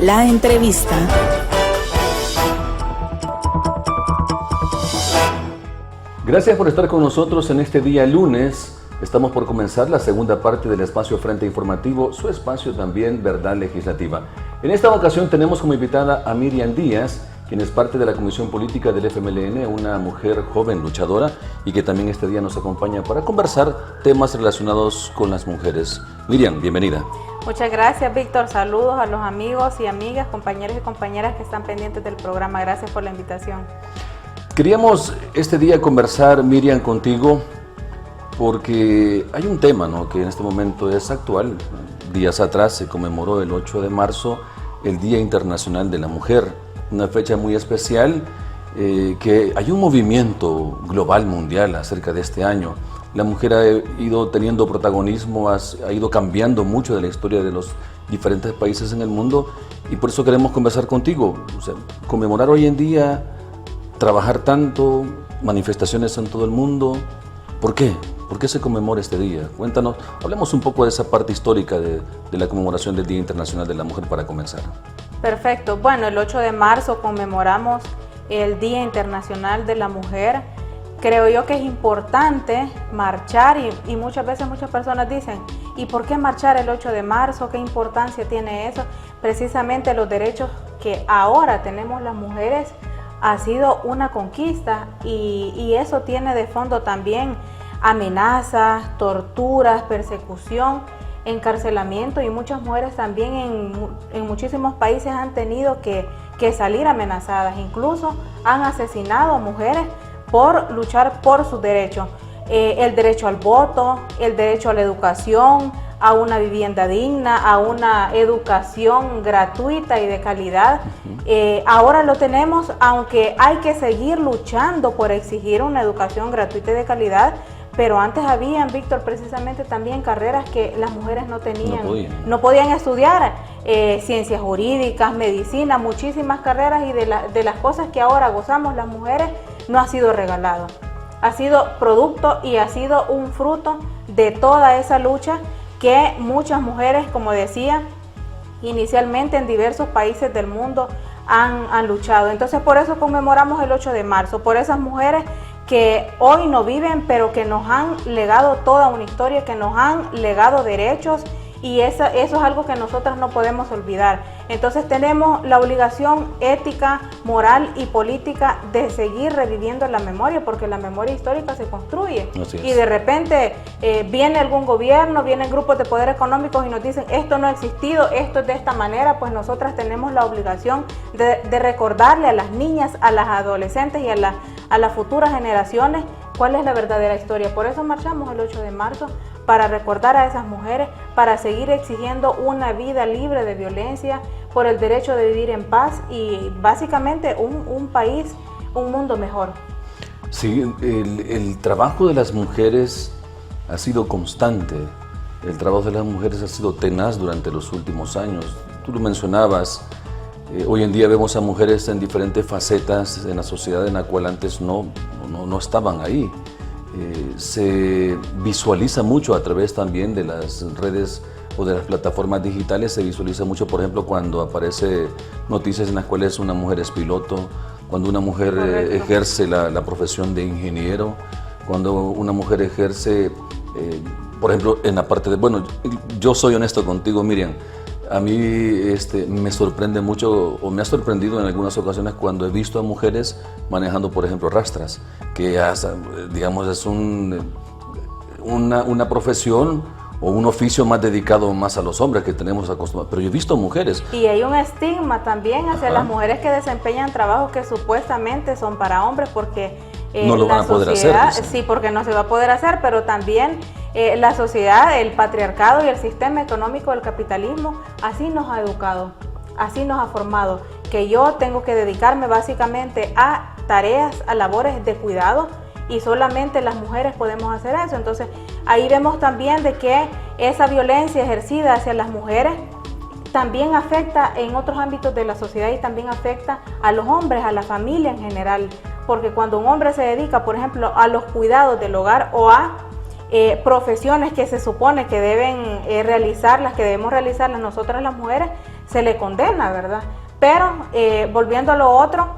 La entrevista. Gracias por estar con nosotros en este día lunes. Estamos por comenzar la segunda parte del espacio Frente Informativo, su espacio también Verdad Legislativa. En esta ocasión tenemos como invitada a Miriam Díaz, quien es parte de la Comisión Política del FMLN, una mujer joven luchadora y que también este día nos acompaña para conversar temas relacionados con las mujeres. Miriam, bienvenida. Muchas gracias, Víctor. Saludos a los amigos y amigas, compañeros y compañeras que están pendientes del programa. Gracias por la invitación. Queríamos este día conversar, Miriam, contigo, porque hay un tema, ¿no?, que en este momento es actual. Días atrás se conmemoró el 8 de marzo el Día Internacional de la Mujer, una fecha muy especial, que hay un movimiento global, mundial, acerca de este año. La mujer ha ido teniendo protagonismo, ha ido cambiando mucho de la historia de los diferentes países en el mundo, y por eso queremos conversar contigo. O sea, conmemorar hoy en día, trabajar tanto, manifestaciones en todo el mundo. ¿Por qué? ¿Por qué se conmemora este día? Cuéntanos, hablemos un poco de esa parte histórica de la conmemoración del Día Internacional de la Mujer para comenzar. Perfecto. Bueno, el 8 de marzo conmemoramos el Día Internacional de la Mujer. Creo yo que es importante marchar y muchas veces muchas personas dicen, ¿y por qué marchar el 8 de marzo? ¿Qué importancia tiene eso? Precisamente los derechos que ahora tenemos las mujeres ha sido una conquista y eso tiene de fondo también amenazas, torturas, persecución, encarcelamiento, y muchas mujeres también en muchísimos países han tenido que salir amenazadas, incluso han asesinado a mujeres por luchar por sus derechos, el derecho al voto, el derecho a la educación, a una vivienda digna, a una educación gratuita y de calidad. Ahora lo tenemos, aunque hay que seguir luchando por exigir una educación gratuita y de calidad, pero antes habían, Víctor, precisamente también carreras que las mujeres no tenían, no podían estudiar, ciencias jurídicas, medicina, muchísimas carreras, y de las cosas que ahora gozamos las mujeres no ha sido regalado, ha sido producto y ha sido un fruto de toda esa lucha que muchas mujeres, como decía, inicialmente en diversos países del mundo han luchado. Entonces por eso conmemoramos el 8 de marzo, por esas mujeres que hoy no viven, pero que nos han legado toda una historia, que nos han legado derechos, y eso es algo que nosotras no podemos olvidar. Entonces tenemos la obligación ética, moral y política de seguir reviviendo la memoria, porque la memoria histórica se construye. Y de repente viene algún gobierno, vienen grupos de poder económicos y nos dicen esto no ha existido, esto es de esta manera. Pues nosotras tenemos la obligación de recordarle a las niñas, a las adolescentes y a las futuras generaciones cuál es la verdadera historia. Por eso marchamos el 8 de marzo, para recordar a esas mujeres, para seguir exigiendo una vida libre de violencia, por el derecho de vivir en paz y básicamente un país, un mundo mejor. Sí, el trabajo de las mujeres ha sido constante, el trabajo de las mujeres ha sido tenaz durante los últimos años. Tú lo mencionabas, hoy en día vemos a mujeres en diferentes facetas en la sociedad en la cual antes no estaban ahí. Se visualiza mucho a través también de las redes o de las plataformas digitales, se visualiza mucho, por ejemplo, cuando aparece noticias en las cuales una mujer es piloto, cuando una mujer ejerce la profesión de ingeniero, cuando una mujer ejerce, por ejemplo, en la parte de... Bueno, yo soy honesto contigo, Miriam, a mí me sorprende mucho, o me ha sorprendido en algunas ocasiones cuando he visto a mujeres manejando, por ejemplo, rastras, que digamos es una profesión o un oficio más dedicado más a los hombres que tenemos acostumbrados, pero yo he visto mujeres. Y hay un estigma también hacia las mujeres que desempeñan trabajos que supuestamente son para hombres, porque no lo van a poder hacer. Sí, porque no se va a poder hacer, pero también la sociedad, el patriarcado y el sistema económico del capitalismo así nos ha educado, así nos ha formado, que yo tengo que dedicarme básicamente a tareas, a labores de cuidado, y solamente las mujeres podemos hacer eso. Entonces ahí vemos también de que esa violencia ejercida hacia las mujeres también afecta en otros ámbitos de la sociedad y también afecta a los hombres, a la familia en general, porque cuando un hombre se dedica, por ejemplo, a los cuidados del hogar o a profesiones que se supone que deben realizarlas, que debemos realizarlas nosotras las mujeres, se le condena, ¿verdad? Pero volviendo a lo otro,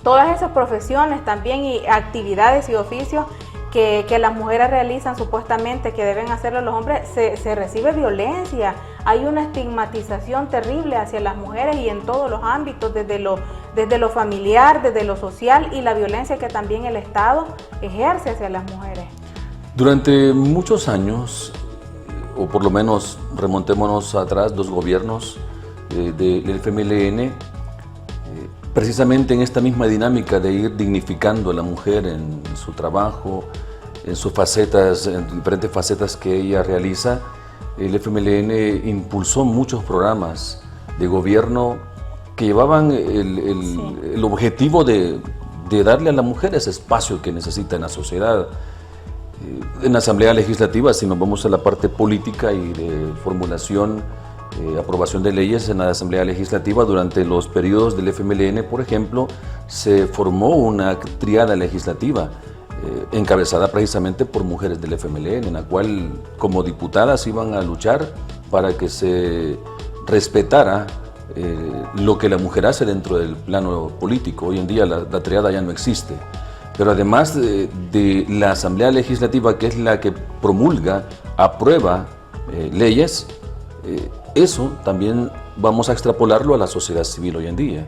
todas esas profesiones también y actividades y oficios que las mujeres realizan supuestamente que deben hacerlo los hombres, se recibe violencia, hay una estigmatización terrible hacia las mujeres y en todos los ámbitos, desde lo familiar, desde lo social y la violencia que también el Estado ejerce hacia las mujeres. Durante muchos años, o por lo menos remontémonos atrás, 2 gobiernos del FMLN, precisamente en esta misma dinámica de ir dignificando a la mujer en su trabajo, en sus facetas, en diferentes facetas que ella realiza, el FMLN impulsó muchos programas de gobierno que llevaban el objetivo de darle a la mujer ese espacio que necesita en la sociedad. En la Asamblea Legislativa, si nos vamos a la parte política y de formulación, aprobación de leyes en la Asamblea Legislativa, durante los periodos del FMLN, por ejemplo, se formó una triada legislativa encabezada precisamente por mujeres del FMLN, en la cual como diputadas iban a luchar para que se respetara lo que la mujer hace dentro del plano político. Hoy en día la triada ya no existe. Pero además de la Asamblea Legislativa, que es la que promulga, aprueba leyes, eso también vamos a extrapolarlo a la sociedad civil hoy en día.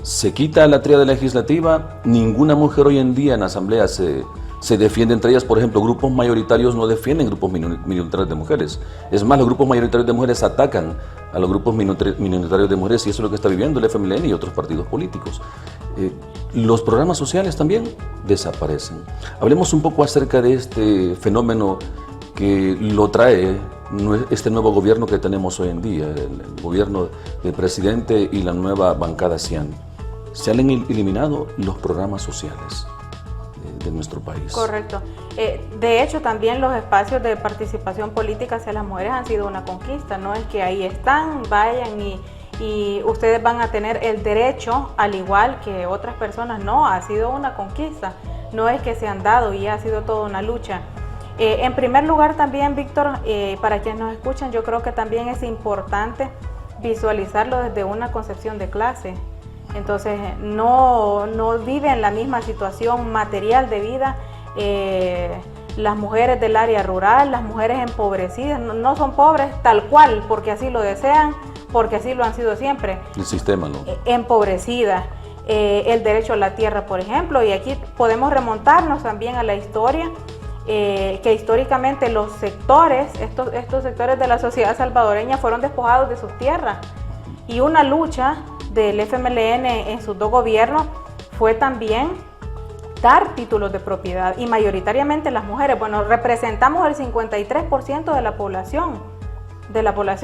Se quita la triada legislativa, ninguna mujer hoy en día en la Asamblea se defiende entre ellas. Por ejemplo, grupos mayoritarios no defienden grupos minoritarios de mujeres. Es más, los grupos mayoritarios de mujeres atacan a los grupos minoritarios de mujeres, y eso es lo que está viviendo el FMLN y otros partidos políticos. Los programas sociales también desaparecen. Hablemos un poco acerca de este fenómeno que lo trae este nuevo gobierno que tenemos hoy en día, el gobierno del presidente y la nueva bancada CIAN. Se han eliminado los programas sociales de nuestro país. Correcto. De hecho, también los espacios de participación política hacia las mujeres han sido una conquista. No es que ahí están, vayan y ustedes van a tener el derecho, al igual que otras personas. No, ha sido una conquista. No es que se han dado y ha sido toda una lucha. En primer lugar también, Víctor, para quienes nos escuchan, yo creo que también es importante visualizarlo desde una concepción de clase. Entonces, no viven la misma situación material de vida las mujeres del área rural, las mujeres empobrecidas. No son pobres tal cual, porque así lo desean, porque así lo han sido siempre. El sistema, ¿no? Empobrecidas. El derecho a la tierra, por ejemplo, y aquí podemos remontarnos también a la historia, que históricamente los sectores, estos sectores de la sociedad salvadoreña fueron despojados de sus tierras, y una lucha del FMLN en sus 2 gobiernos fue también dar títulos de propiedad, y mayoritariamente las mujeres. Bueno, representamos el 53% de la población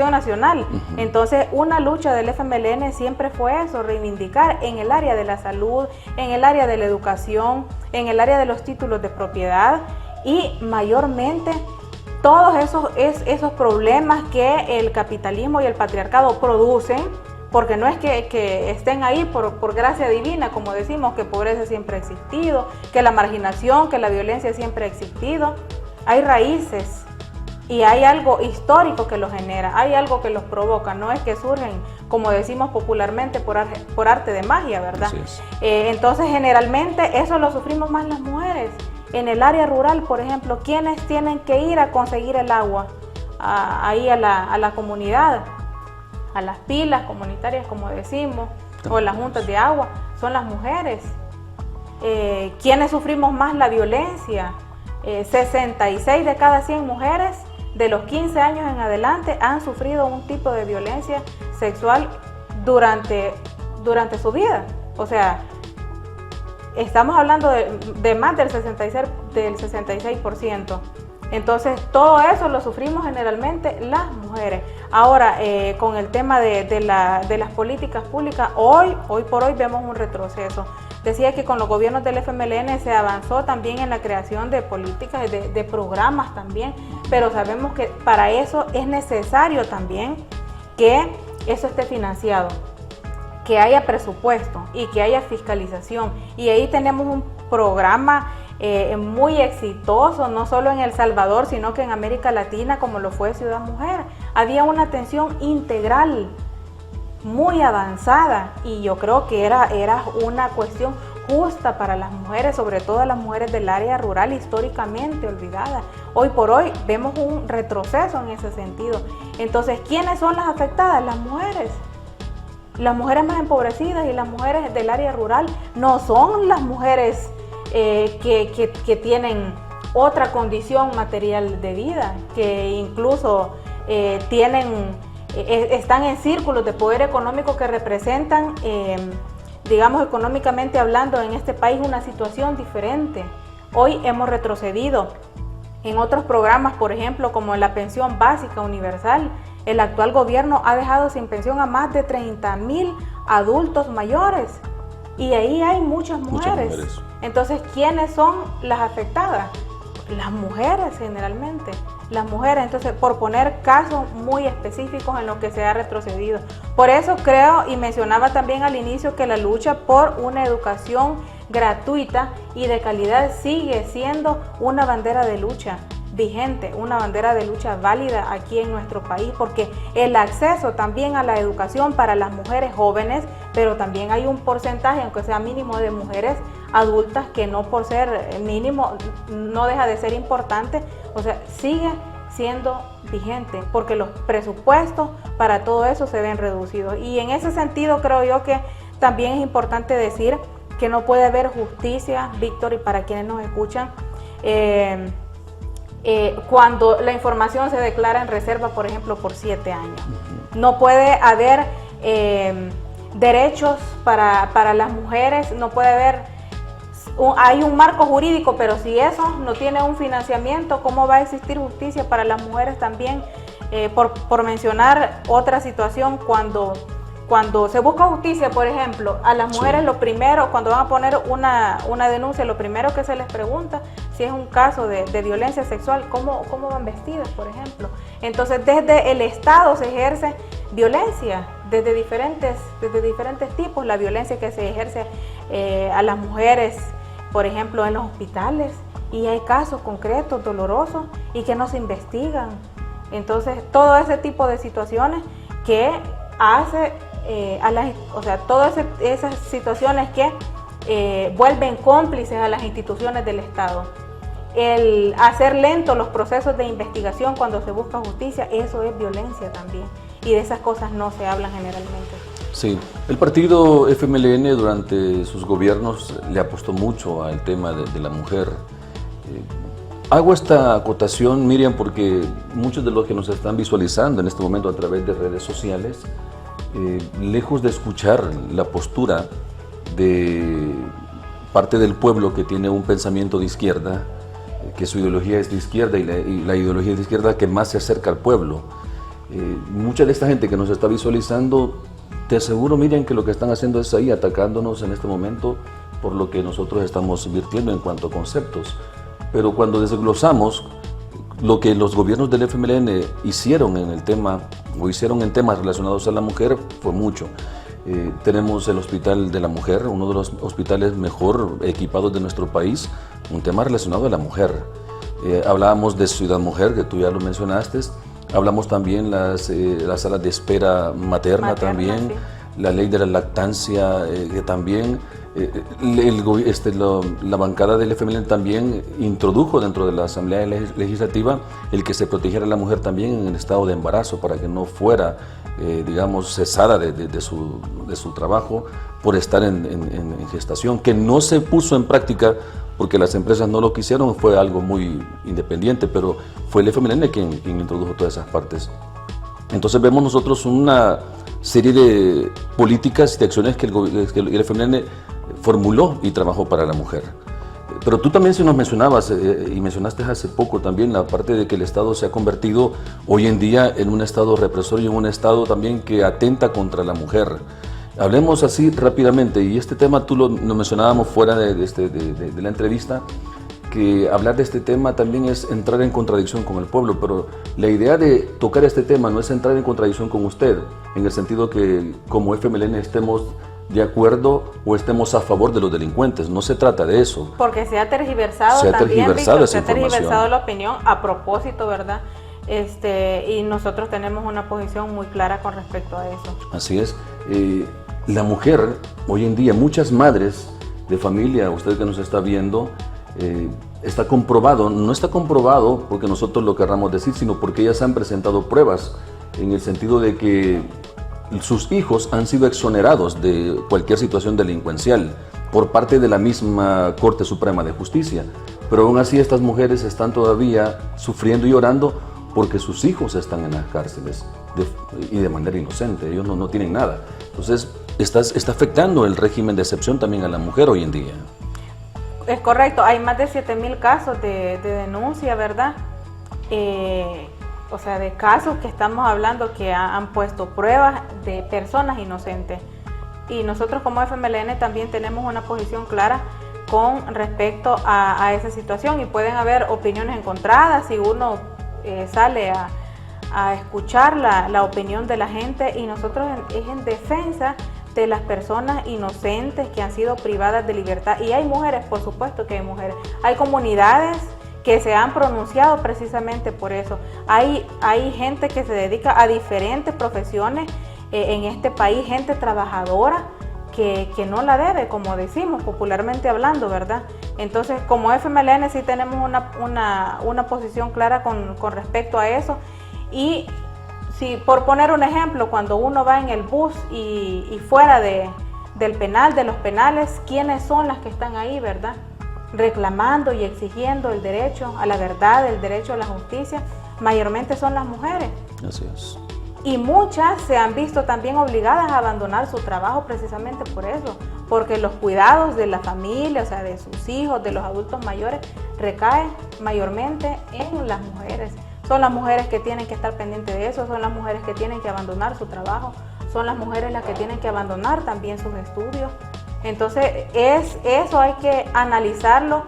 nacional. Entonces, una lucha del FMLN siempre fue eso, reivindicar en el área de la salud, en el área de la educación, en el área de los títulos de propiedad, y mayormente todos esos problemas que el capitalismo y el patriarcado producen, porque no es que estén ahí por gracia divina, como decimos, que pobreza siempre ha existido, que la marginación, que la violencia siempre ha existido. Hay raíces y hay algo histórico que los genera, hay algo que los provoca, no es que surgen, como decimos popularmente, por arte de magia, ¿verdad? Así es. Entonces, generalmente eso lo sufrimos más las mujeres. En el área rural, por ejemplo, ¿quiénes tienen que ir a conseguir el agua ahí a la comunidad? A las pilas comunitarias, como decimos, o las juntas de agua, son las mujeres. ¿Quiénes sufrimos más la violencia? 66 de cada 100 mujeres de los 15 años en adelante han sufrido un tipo de violencia sexual durante su vida. O sea, estamos hablando de más del 66%. Entonces, todo eso lo sufrimos generalmente las mujeres. Ahora, con el tema de las políticas públicas, hoy por hoy vemos un retroceso. Decía que con los gobiernos del FMLN se avanzó también en la creación de políticas, de programas también, pero sabemos que para eso es necesario también que eso esté financiado, que haya presupuesto y que haya fiscalización. Y ahí tenemos un programa muy exitoso, no solo en El Salvador, sino que en América Latina, como lo fue Ciudad Mujer. Había una atención integral muy avanzada y yo creo que era una cuestión justa para las mujeres, sobre todo las mujeres del área rural históricamente olvidadas. Hoy por hoy vemos un retroceso en ese sentido. Entonces, ¿quiénes son las afectadas? Las mujeres más empobrecidas, y las mujeres del área rural no son las mujeres que tienen otra condición material de vida, que incluso están en círculos de poder económico que representan, digamos, económicamente hablando, en este país una situación diferente. Hoy hemos retrocedido en otros programas, por ejemplo, como la pensión básica universal. El actual gobierno ha dejado sin pensión a más de 30,000 adultos mayores, y ahí hay muchas mujeres. Entonces, ¿quiénes son las afectadas? Las mujeres, generalmente. Las mujeres, entonces, por poner casos muy específicos en los que se ha retrocedido. Por eso creo, y mencionaba también al inicio, que la lucha por una educación gratuita y de calidad sigue siendo una bandera de lucha vigente, una bandera de lucha válida aquí en nuestro país, porque el acceso también a la educación para las mujeres jóvenes, pero también hay un porcentaje, aunque sea mínimo, de mujeres adultas que no por ser mínimo no deja de ser importante, o sea, sigue siendo vigente, porque los presupuestos para todo eso se ven reducidos. Y en ese sentido creo yo que también es importante decir que no puede haber justicia, Víctor, y para quienes nos escuchan, cuando la información se declara en reserva, por ejemplo, por 7 años. No puede haber derechos para las mujeres, no puede haber, hay un marco jurídico, pero si eso no tiene un financiamiento, ¿cómo va a existir justicia para las mujeres también? Por mencionar otra situación, cuando se busca justicia, por ejemplo, a las mujeres, sí, lo primero, cuando van a poner una denuncia, lo primero que se les pregunta, si es un caso de violencia sexual, ¿cómo van vestidas, por ejemplo? Entonces, desde el Estado se ejerce violencia, desde diferentes tipos, la violencia que se ejerce a las mujeres, por ejemplo, en los hospitales, y hay casos concretos, dolorosos, y que no se investigan. Entonces, todo ese tipo de situaciones que hace todas esas situaciones que vuelven cómplices a las instituciones del Estado. El hacer lentos los procesos de investigación cuando se busca justicia, eso es violencia también, y de esas cosas no se hablan generalmente. Sí, el partido FMLN durante sus gobiernos le apostó mucho al tema de la mujer. Hago esta acotación, Miriam, porque muchos de los que nos están visualizando en este momento a través de redes sociales, lejos de escuchar la postura de parte del pueblo que tiene un pensamiento de izquierda, que su ideología es de izquierda y la ideología de izquierda que más se acerca al pueblo, mucha de esta gente que nos está visualizando, te aseguro, Miriam, que lo que están haciendo es ahí atacándonos en este momento por lo que nosotros estamos invirtiendo en cuanto a conceptos. Pero cuando desglosamos lo que los gobiernos del FMLN hicieron en el tema, o hicieron en temas relacionados a la mujer, fue mucho. Tenemos el Hospital de la Mujer, uno de los hospitales mejor equipados de nuestro país, un tema relacionado a la mujer. Hablábamos de Ciudad Mujer, que tú ya lo mencionaste. Hablamos también las salas de espera materna también, sí, la ley de la lactancia, que también la bancada del FMLN también introdujo dentro de la Asamblea Legislativa el que se protegiera a la mujer también en el estado de embarazo para que no fuera, digamos, cesada de su trabajo por estar en gestación, que no se puso en práctica porque las empresas no lo quisieron, fue algo muy independiente, pero fue el FMLN quien introdujo todas esas partes. Entonces vemos nosotros una serie de políticas y de acciones que el FMLN formuló y trabajó para la mujer. Pero tú también si nos mencionabas, y mencionaste hace poco también la parte de que el Estado se ha convertido hoy en día en un Estado represor y en un Estado también que atenta contra la mujer. Hablemos así rápidamente, y este tema tú lo mencionábamos fuera de la entrevista, que hablar de este tema también es entrar en contradicción con el pueblo, pero la idea de tocar este tema no es entrar en contradicción con usted, en el sentido que como FMLN estemos de acuerdo o estemos a favor de los delincuentes. No se trata de eso. Porque se ha tergiversado también, Víctor, se ha tergiversado la opinión a propósito, ¿verdad? Y nosotros tenemos una posición muy clara con respecto a eso. Así es. La mujer, hoy en día, muchas madres de familia, usted que nos está viendo, está comprobado, no está comprobado porque nosotros lo querramos decir, sino porque ellas han presentado pruebas en el sentido de que sus hijos han sido exonerados de cualquier situación delincuencial por parte de la misma Corte Suprema de Justicia. Pero aún así estas mujeres están todavía sufriendo y llorando porque sus hijos están en las cárceles y de manera inocente, ellos no tienen nada. Entonces está afectando el régimen de excepción también a la mujer hoy en día. Es correcto, hay más de 7,000 casos de denuncia, ¿verdad? O sea, de casos que estamos hablando que han puesto pruebas de personas inocentes. Y nosotros como FMLN también tenemos una posición clara con respecto a esa situación, y pueden haber opiniones encontradas si uno sale a escuchar la opinión de la gente, y nosotros es en defensa de las personas inocentes que han sido privadas de libertad. Y hay mujeres, por supuesto que hay mujeres, hay comunidades que se han pronunciado precisamente por eso. Hay gente que se dedica a diferentes profesiones en este país, gente trabajadora que no la debe, como decimos popularmente hablando, ¿verdad? Entonces, como FMLN sí tenemos una posición clara con respecto a eso. Y si, por poner un ejemplo, cuando uno va en el bus y fuera del penal, de los penales, ¿quiénes son las que están ahí, verdad? Reclamando y exigiendo el derecho a la verdad, el derecho a la justicia, mayormente son las mujeres. Así es. Y muchas se han visto también obligadas a abandonar su trabajo precisamente por eso, porque los cuidados de la familia, o sea, de sus hijos, de los adultos mayores, recaen mayormente en las mujeres. Son las mujeres que tienen que estar pendientes de eso, son las mujeres que tienen que abandonar su trabajo, son las mujeres las que tienen que abandonar también sus estudios. Entonces, eso hay que analizarlo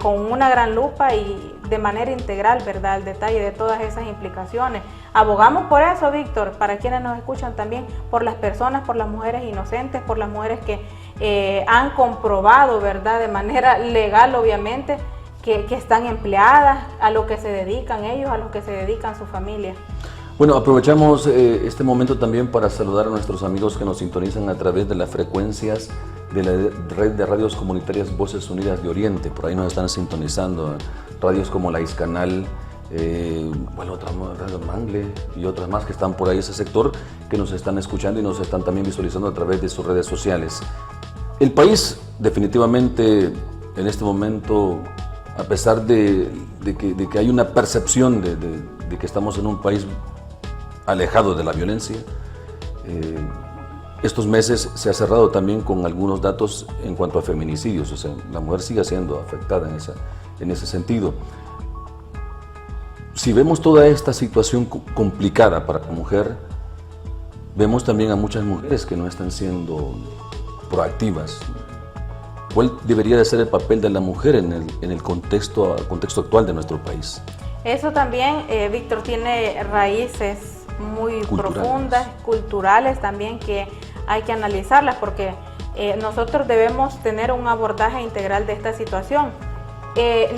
con una gran lupa y de manera integral, ¿verdad? El detalle de todas esas implicaciones. Abogamos por eso, Víctor, para quienes nos escuchan también, por las personas, por las mujeres inocentes, por las mujeres que han comprobado, ¿verdad? De manera legal, obviamente, que están empleadas, a lo que se dedican ellos, a lo que se dedican su familia. Bueno, aprovechamos este momento también para saludar a nuestros amigos que nos sintonizan a través de las frecuencias de la red de radios comunitarias Voces Unidas de Oriente. Por ahí nos están sintonizando radios como la Iscanal, otra Radio Mangle y otras más que están por ahí, ese sector, que nos están escuchando y nos están también visualizando a través de sus redes sociales. El país definitivamente en este momento, a pesar de que hay una percepción de que estamos en un país alejado de la violencia, estos meses se ha cerrado también con algunos datos en cuanto a feminicidios, o sea, la mujer sigue siendo afectada en ese sentido. Si vemos toda esta situación complicada para la mujer, vemos también a muchas mujeres que no están siendo proactivas. ¿Cuál debería de ser el papel de la mujer en el contexto actual de nuestro país? Eso también, Víctor, tiene raíces muy profundas, culturales también, que hay que analizarlas, porque nosotros debemos tener un abordaje integral de esta situación.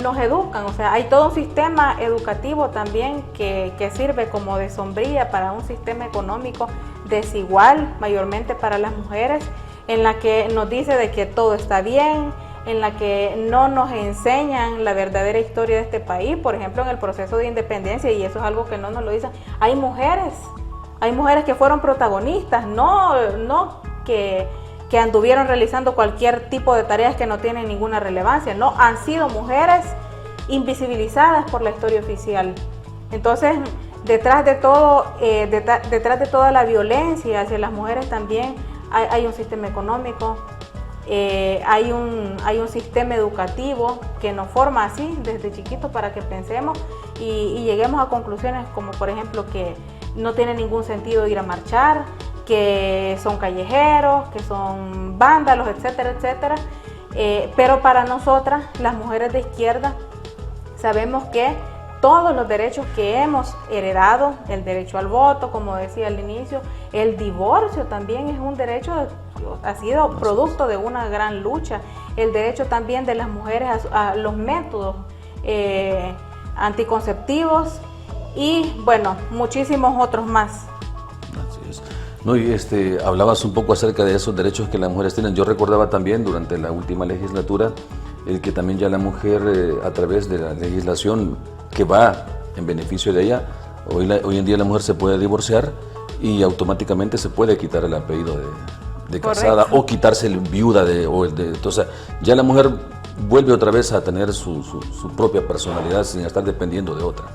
Nos educan, o sea, hay todo un sistema educativo también que sirve como de sombría para un sistema económico desigual, mayormente para las mujeres, en la que nos dice de que todo está bien, en la que no nos enseñan la verdadera historia de este país. Por ejemplo, en el proceso de independencia, y eso es algo que no nos lo dicen, hay mujeres que fueron protagonistas, no que anduvieron realizando cualquier tipo de tareas que no tienen ninguna relevancia, no, han sido mujeres invisibilizadas por la historia oficial. Entonces, detrás de toda la violencia hacia las mujeres también hay un sistema económico, hay un sistema educativo que nos forma así desde chiquitos para que pensemos y lleguemos a conclusiones como, por ejemplo, que no tiene ningún sentido ir a marchar, que son callejeros, que son vándalos, etcétera, etcétera. Pero para nosotras, las mujeres de izquierda, sabemos que todos los derechos que hemos heredado, el derecho al voto, como decía al inicio, el divorcio también es un derecho espacios, ha sido producto de una gran lucha. El derecho también de las mujeres a los métodos anticonceptivos y bueno, muchísimos otros más. Así es. No, y hablabas un poco acerca de esos derechos que las mujeres tienen. Yo recordaba también durante la última legislatura el que también ya la mujer a través de la legislación que va en beneficio de ella, hoy en día la mujer se puede divorciar y automáticamente se puede quitar el apellido de casada o quitarse el viuda entonces ya la mujer vuelve otra vez a tener su propia personalidad sin estar dependiendo de otra.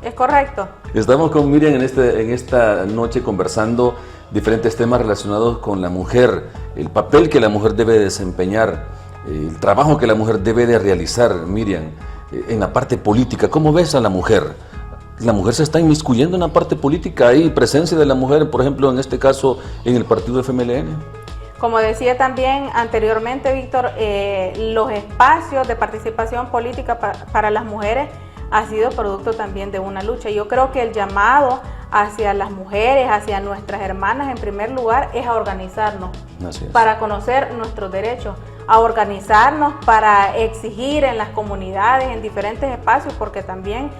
Es correcto. Estamos con Miriam en esta noche conversando diferentes temas relacionados con la mujer, el papel que la mujer debe desempeñar, el trabajo que la mujer debe de realizar. Miriam, en la parte política, ¿cómo ves a la mujer? ¿La mujer se está inmiscuyendo en la parte política? ¿Hay presencia de la mujer, por ejemplo, en este caso, en el partido FMLN? Como decía también anteriormente, Víctor, los espacios de participación política para las mujeres ha sido producto también de una lucha. Yo creo que el llamado hacia las mujeres, hacia nuestras hermanas, en primer lugar, es a organizarnos para conocer nuestros derechos, a organizarnos para exigir en las comunidades, en diferentes espacios, porque también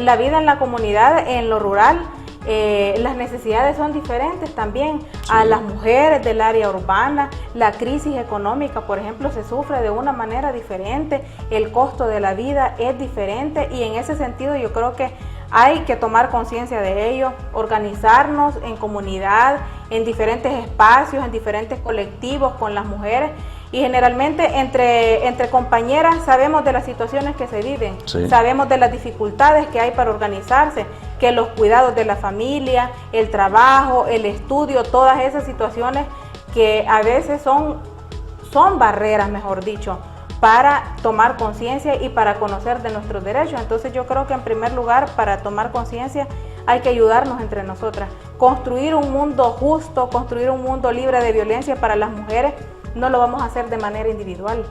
la vida en la comunidad, en lo rural, las necesidades son diferentes también. A las mujeres del área urbana, la crisis económica, por ejemplo, se sufre de una manera diferente, el costo de la vida es diferente y en ese sentido yo creo que hay que tomar conciencia de ello, organizarnos en comunidad, en diferentes espacios, en diferentes colectivos con las mujeres. Y generalmente entre compañeras sabemos de las situaciones que se viven, sabemos de las dificultades que hay para organizarse, que los cuidados de la familia, el trabajo, el estudio, todas esas situaciones que a veces son barreras, mejor dicho, para tomar conciencia y para conocer de nuestros derechos. Entonces yo creo que en primer lugar, para tomar conciencia, hay que ayudarnos entre nosotras. Construir un mundo justo, construir un mundo libre de violencia para las mujeres, no lo vamos a hacer de manera individual.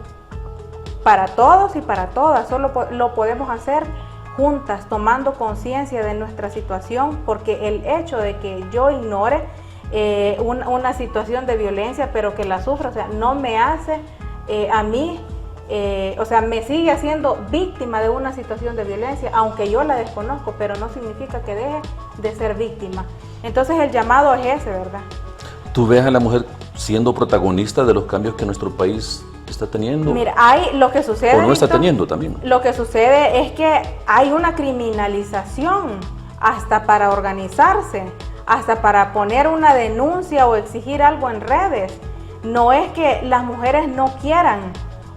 Para todos y para todas, solo lo podemos hacer juntas, tomando conciencia de nuestra situación, porque el hecho de que yo ignore una situación de violencia, pero que la sufra, o sea, no me hace a mí, o sea, me sigue haciendo víctima de una situación de violencia, aunque yo la desconozco, pero no significa que deje de ser víctima. Entonces el llamado es ese, ¿verdad? ¿Tú ves a la mujer siendo protagonista de los cambios que nuestro país está teniendo? Mira, lo que sucede, o no está teniendo también. Lo que sucede es que hay una criminalización hasta para organizarse, hasta para poner una denuncia o exigir algo en redes. No es que las mujeres no quieran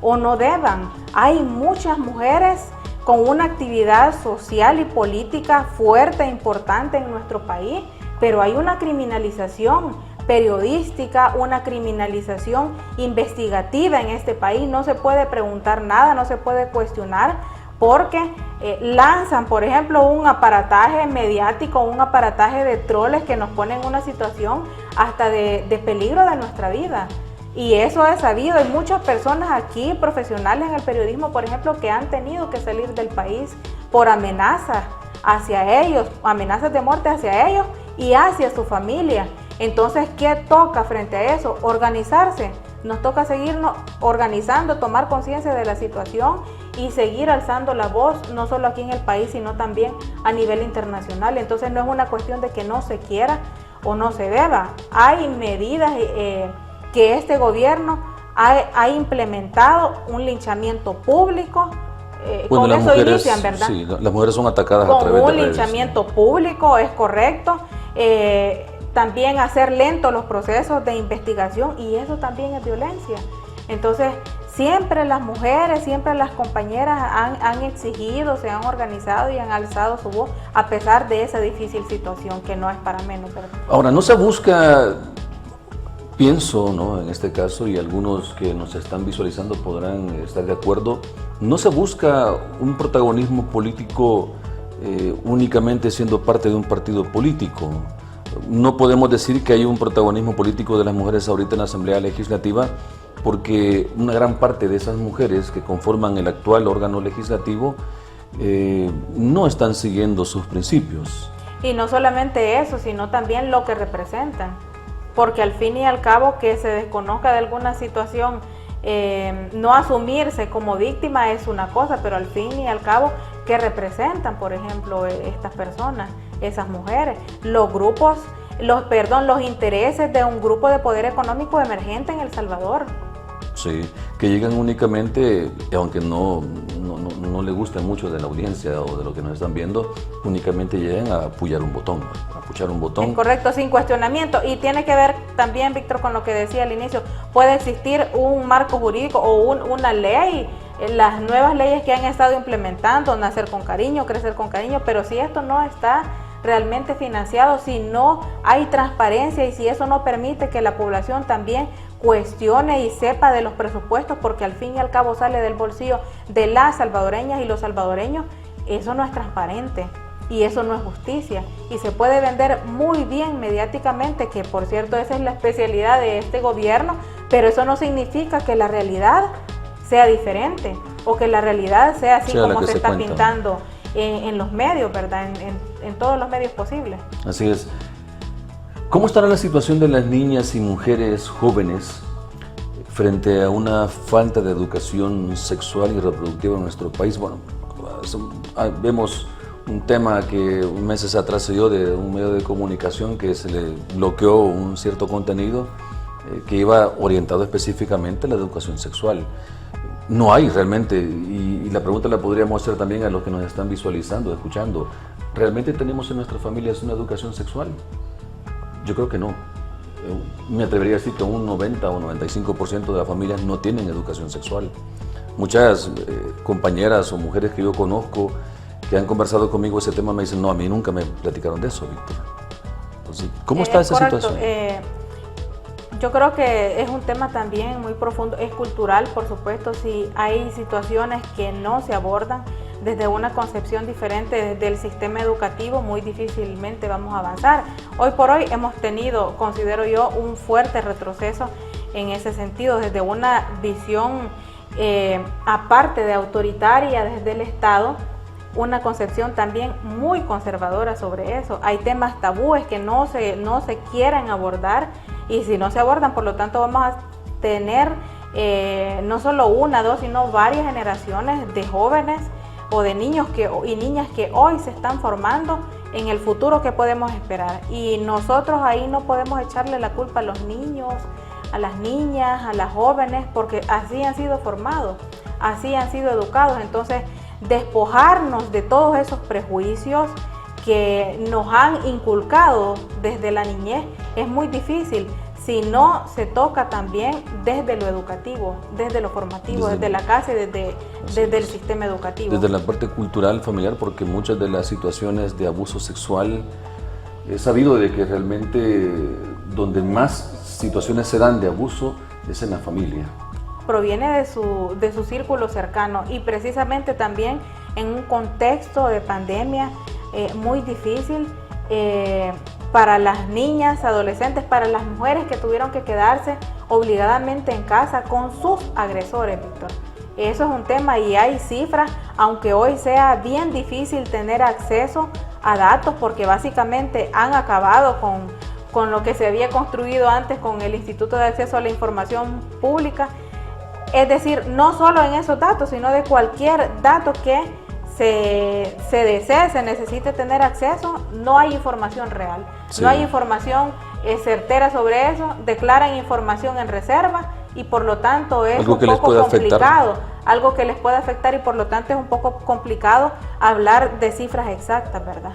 o no deban. Hay muchas mujeres con una actividad social y política fuerte e importante en nuestro país, pero hay una criminalización periodística, una criminalización investigativa en este país. No se puede preguntar nada, no se puede cuestionar, porque lanzan, por ejemplo, un aparataje mediático, un aparataje de troles que nos ponen en una situación hasta de peligro de nuestra vida. Y eso es sabido. Hay muchas personas aquí, profesionales en el periodismo, por ejemplo, que han tenido que salir del país por amenazas hacia ellos, amenazas de muerte hacia ellos y hacia su familia. Entonces, ¿qué toca frente a eso? Organizarse. Nos toca seguirnos organizando, tomar conciencia de la situación y seguir alzando la voz, no solo aquí en el país, sino también a nivel internacional. Entonces, no es una cuestión de que no se quiera o no se deba. Hay medidas que este gobierno ha implementado, un linchamiento público. Con eso mujeres, inician, ¿verdad? Sí, las mujeres son atacadas a través de redes. Con un linchamiento público, es correcto. También hacer lentos los procesos de investigación, y eso también es violencia. Entonces, siempre las mujeres, siempre las compañeras han exigido, se han organizado y han alzado su voz a pesar de esa difícil situación que no es para menos, ¿verdad? Ahora, no se busca, pienso, ¿no?, en este caso, y algunos que nos están visualizando podrán estar de acuerdo, no se busca un protagonismo político únicamente siendo parte de un partido político. No podemos decir que hay un protagonismo político de las mujeres ahorita en la Asamblea Legislativa, porque una gran parte de esas mujeres que conforman el actual órgano legislativo no están siguiendo sus principios. Y no solamente eso, sino también lo que representan. porque al fin y al cabo que se desconozca de alguna situación, no asumirse como víctima es una cosa, pero al fin y al cabo, ¿qué representan, por ejemplo, estas personas, esas mujeres? Los grupos, los intereses de un grupo de poder económico emergente en El Salvador. Sí, que llegan únicamente, aunque no le guste mucho de la audiencia o de lo que nos están viendo, únicamente llegan a apoyar un botón, a puchar un botón. Es correcto, sin cuestionamiento. Y tiene que ver también, Víctor, con lo que decía al inicio, puede existir un marco jurídico o una ley, las nuevas leyes que han estado implementando, nacer con cariño, crecer con cariño, pero si esto no está realmente financiado, si no hay transparencia y si eso no permite que la población también cuestione y sepa de los presupuestos, porque al fin y al cabo sale del bolsillo de las salvadoreñas y los salvadoreños, eso no es transparente y eso no es justicia y se puede vender muy bien mediáticamente, que por cierto esa es la especialidad de este gobierno, pero eso no significa que la realidad sea diferente o que la realidad sea así como se está pintando en los medios, ¿verdad? En todos los medios posibles. Así es. ¿Cómo estará la situación de las niñas y mujeres jóvenes frente a una falta de educación sexual y reproductiva en nuestro país? Bueno, vemos un tema que meses atrás se dio de un medio de comunicación que se le bloqueó un cierto contenido que iba orientado específicamente a la educación sexual. No hay realmente, y la pregunta la podríamos hacer también a los que nos están visualizando, escuchando. ¿Realmente tenemos en nuestras familias una educación sexual? Yo creo que no. Me atrevería a decir que un 90 o 95% de las familias no tienen educación sexual. Muchas compañeras o mujeres que yo conozco que han conversado conmigo ese tema me dicen, no, a mí nunca me platicaron de eso, Víctor. Entonces, ¿cómo está esa situación? Yo creo que es un tema también muy profundo, es cultural, por supuesto, si hay situaciones que no se abordan desde una concepción diferente desde el sistema educativo, muy difícilmente vamos a avanzar. Hoy por hoy hemos tenido, considero yo, un fuerte retroceso en ese sentido, desde una visión aparte de autoritaria desde el Estado, una concepción también muy conservadora sobre eso. Hay temas tabúes que no se quieren abordar, y si no se abordan, por lo tanto vamos a tener no solo una, dos, sino varias generaciones de jóvenes o de niños y niñas que hoy se están formando en el futuro que podemos esperar. Y nosotros ahí no podemos echarle la culpa a los niños, a las niñas, a las jóvenes, porque así han sido formados, así han sido educados. Entonces, despojarnos de todos esos prejuicios que nos han inculcado desde la niñez es muy difícil si no se toca también desde lo educativo, desde lo formativo, desde la casa y desde el sistema educativo. Desde la parte cultural, familiar, porque muchas de las situaciones de abuso sexual, he sabido de que realmente donde más situaciones se dan de abuso es en la familia. Proviene de su círculo cercano y precisamente también en un contexto de pandemia muy difícil para las niñas, adolescentes, para las mujeres que tuvieron que quedarse obligadamente en casa con sus agresores, Víctor. Eso es un tema y hay cifras, aunque hoy sea bien difícil tener acceso a datos porque básicamente han acabado con lo que se había construido antes con el Instituto de Acceso a la Información Pública. Es decir, no solo en esos datos, sino de cualquier dato que se desee, se necesite tener acceso, no hay información real, sí. No hay información certera sobre eso, declaran información en reserva y por lo tanto es un poco complicado, algo que les puede afectar y por lo tanto es un poco complicado hablar de cifras exactas, ¿verdad?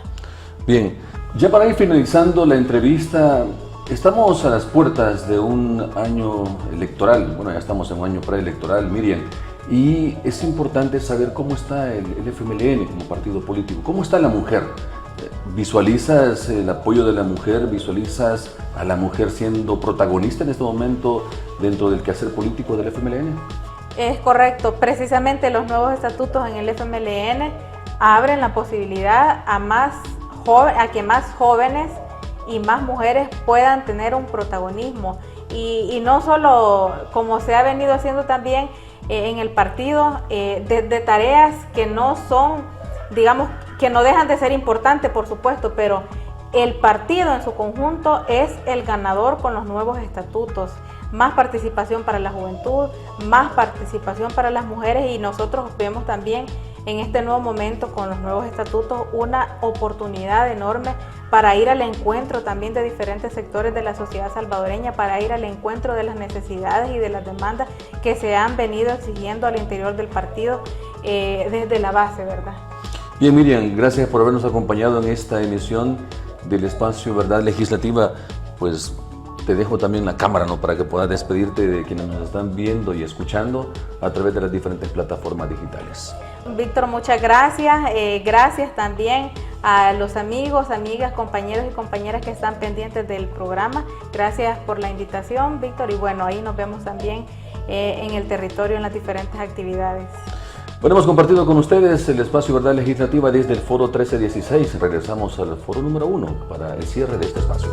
Bien, ya para ir finalizando la entrevista, estamos a las puertas de un año electoral, bueno, ya estamos en un año preelectoral, Miriam, y es importante saber cómo está el FMLN como partido político, cómo está la mujer. ¿Visualizas el apoyo de la mujer? ¿Visualizas a la mujer siendo protagonista en este momento dentro del quehacer político del FMLN? Es correcto, precisamente los nuevos estatutos en el FMLN abren la posibilidad a que más jóvenes y más mujeres puedan tener un protagonismo y no solo como se ha venido haciendo también en el partido de tareas que no son, digamos, que no dejan de ser importantes, por supuesto, pero el partido en su conjunto es el ganador con los nuevos estatutos. Más participación para la juventud, más participación para las mujeres, y nosotros vemos también en este nuevo momento con los nuevos estatutos una oportunidad enorme para ir al encuentro también de diferentes sectores de la sociedad salvadoreña, para ir al encuentro de las necesidades y de las demandas que se han venido exigiendo al interior del partido desde la base, ¿verdad? Bien, Miriam, gracias por habernos acompañado en esta emisión del espacio Verdad Legislativa. Pues te dejo también la cámara, ¿no?, para que puedas despedirte de quienes nos están viendo y escuchando a través de las diferentes plataformas digitales. Víctor, muchas gracias. Gracias también a los amigos, amigas, compañeros y compañeras que están pendientes del programa. Gracias por la invitación, Víctor. Y bueno, ahí nos vemos también en el territorio en las diferentes actividades. Bueno, hemos compartido con ustedes el espacio Verdad Legislativa desde el Foro 1316. Regresamos al Foro número 1 para el cierre de este espacio.